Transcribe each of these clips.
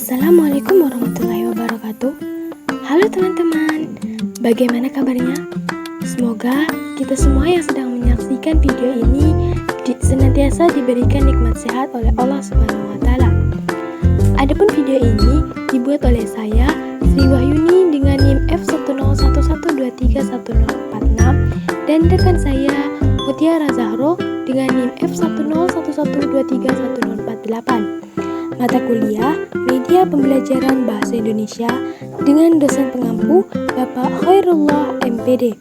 Assalamualaikum warahmatullahi wabarakatuh. Halo teman-teman, bagaimana kabarnya? Semoga kita semua yang sedang menyaksikan video ini senantiasa diberikan nikmat sehat oleh Allah Subhanahu wa Ta'ala. Adapun video ini dibuat oleh saya, Sri Wahyuni, dengan NIM F101123146 dan rekan saya, Mutiara Zahro, dengan NIM F101123148. Mata kuliah Media Pembelajaran Bahasa Indonesia dengan dosen pengampu Bapak Khairullah MPD.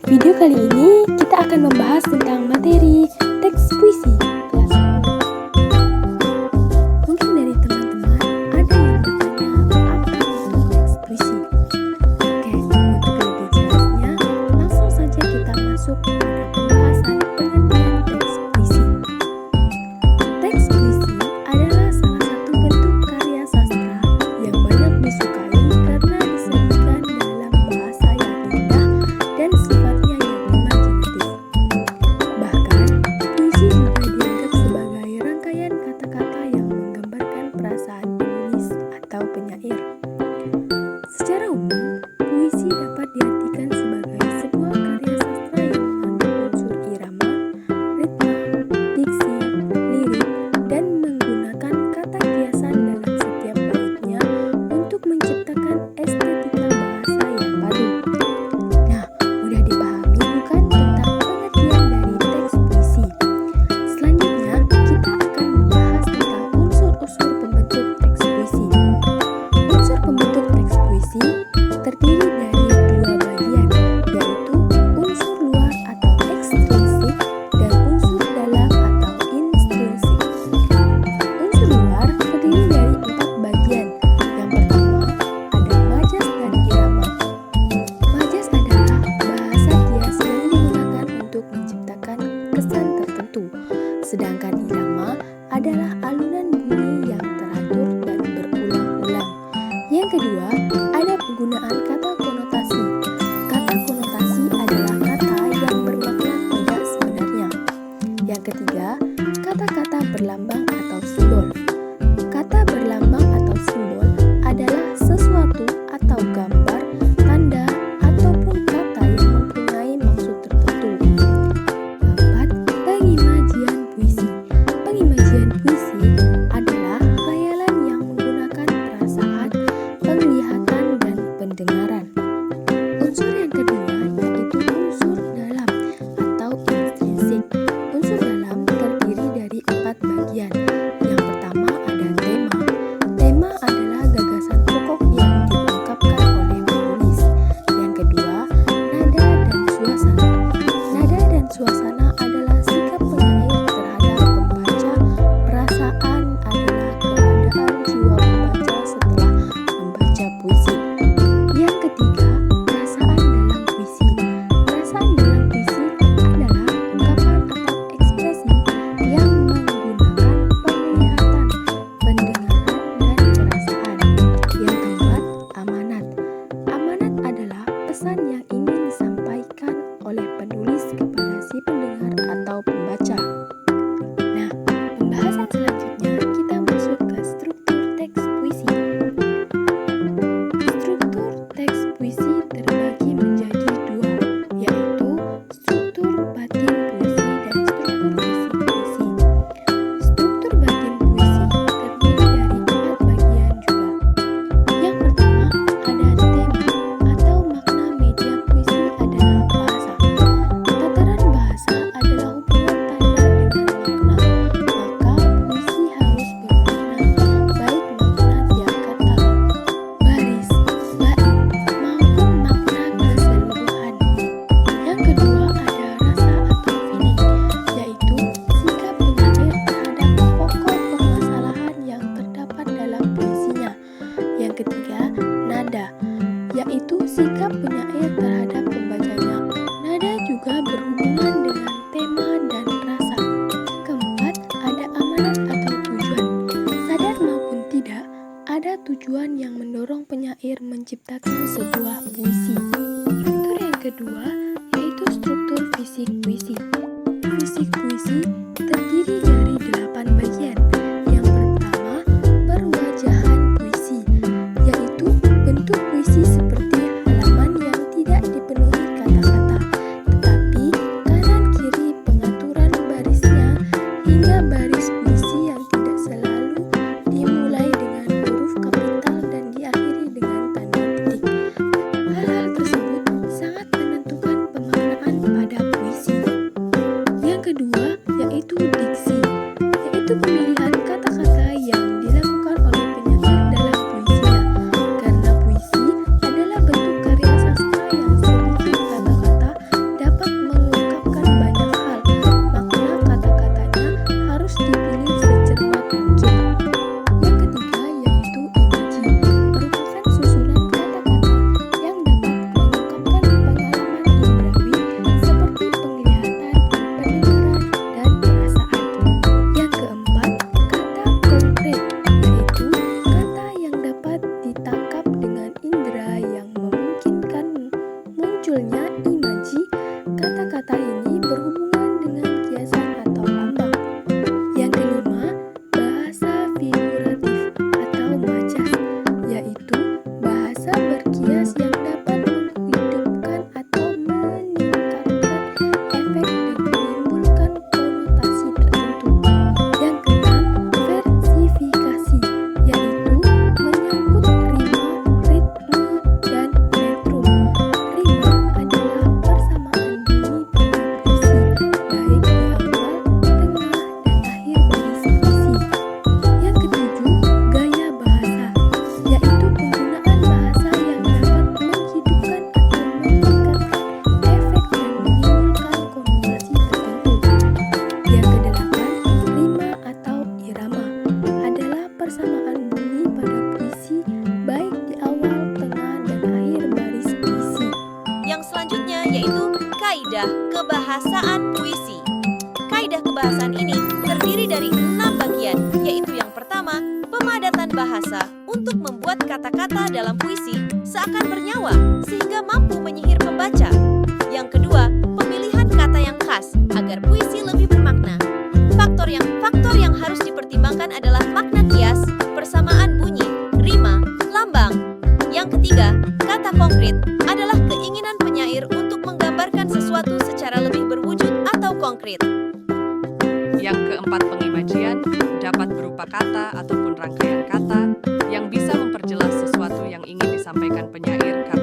Video kali ini kita akan membahas tentang materi teks puisi kelas 10. Mungkin dari teman-teman ada yang bertanya apa itu teks puisi. Oke, untuk lebih jelasnya langsung saja kita masuk pada pembahasan pengertian teks puisi. Teks puisi adalah salah satu bentuk karya sastra yang banyak disukai karena disajikan dalam bahasa yang indah dan sifatnya yang imajinatif. Bahkan, puisi juga dianggap sebagai rangkaian kata-kata yang menggambarkan perasaan penulis atau penyair. Secara umum, puisi dapat diartikan sebagai sebuah karya sastra yang mengandung unsur irama, ritma, diksi, lirik, dan menggunakan kata kiasan dalam setiap baitnya untuk menciptakan estetika bahasa yang padu. Nah, mudah dipahami bukan tentang pengertian dari teks puisi. Selanjutnya, kita akan membahas tentang unsur-unsur pembentuk teks puisi. Unsur pembentuk teks puisi terdiri dari dua bagian, yaitu unsur luar atau ekstrinsik dan unsur dalam atau intrinsik. Unsur luar terdiri dari 4 bagian. Yang pertama, ada majas dan irama. Majas adalah bahasa kias yang digunakan untuk menciptakan kesan tertentu, sedangkan irama adalah alunan bunyi yang teratur dan berulang-ulang. Yang kedua, ada penggunaan kata konotasi. Kata konotasi adalah kata yang bermakna tidak sebenarnya. Yang ketiga, kata-kata berlambang atau simbol. Kata berlambang atau simbol adalah sesuatu atau gambar, tanda, ataupun kata yang mempunyai maksud tertentu. Keempat, pengimajian puisi. Pengimajian puisi adalah khayalan yang menggunakan perasaan, penglihatan, dan pendengaran. Unsur yang kedua yaitu unsur dalam atau intrinsik. Unsur dalam terdiri dari 4 bagian. Yang pertama ada tema. Tema adalah gagasan pokok yang diungkapkan oleh penulis. Yang kedua, nada dan suasana. Nada dan suasana adalah sikap penyair terhadap pembaca. Perasaan adalah keadaan jiwa pembaca setelah membaca puisi. Yang ketiga, perasaan dalam puisi. Perasaan dalam puisi adalah ungkapan atau ekspresi yang menggunakan penglihatan, pendengaran, dan perasaan. Yang keempat, amanat. Amanat adalah pesan yang ingin disampaikan oleh penulis kepada si pendengar atau pembaca. Nah, pembahasan selanjutnya kita masuk ke struktur teks puisi. Struktur teks puisi terbagi menjadi 2, yaitu struktur batin puisi dan struktur fisik puisi. Struktur batin puisi terdiri dari 4 bagian juga. Yang pertama, ada tema atau makna media puisi adalah bahasa. Tataran bahasa adalah hubungan tanda dengan makna, maka puisi harus bermakna baik makna tiap kata, baris, bait, maupun makna keseluruhan. Yang kedua ada rasa atau feeling, yaitu sikap penyair terhadap pokok permasalahan yang terdapat dalam puisinya. Yang ketiga, nada, yaitu sikap penyair terhadap pembacanya. Nada juga berhubungan dengan tema dan rasa. Keempat, ada amanat atau tujuan. Sadar maupun tidak, ada tujuan yang mendorong penyair menciptakan sebuah puisi. Struktur yang kedua yaitu struktur fisik puisi. Fisik puisi terdiri dari 8 bagian. Yang pertama, perwajahan Kebahasaan puisi. Kaidah kebahasaan ini terdiri dari 6 bagian, yaitu yang pertama, pemadatan bahasa untuk membuat kata-kata dalam puisi seakan bernyawa sehingga mampu menyihir pembaca. Yang kedua, pemilihan kata yang khas agar puisi lebih bermakna. Faktor yang harus dipertimbangkan adalah makna kias, persamaan bunyi, rima, lambang. Yang ketiga, kata konkret adalah keinginan penyair untuk menggambarkan sesuatu secara lebih berwujud atau konkret. Yang keempat, pengimajian dapat berupa kata ataupun rangkaian kata yang bisa memperjelas sesuatu yang ingin disampaikan penyair karena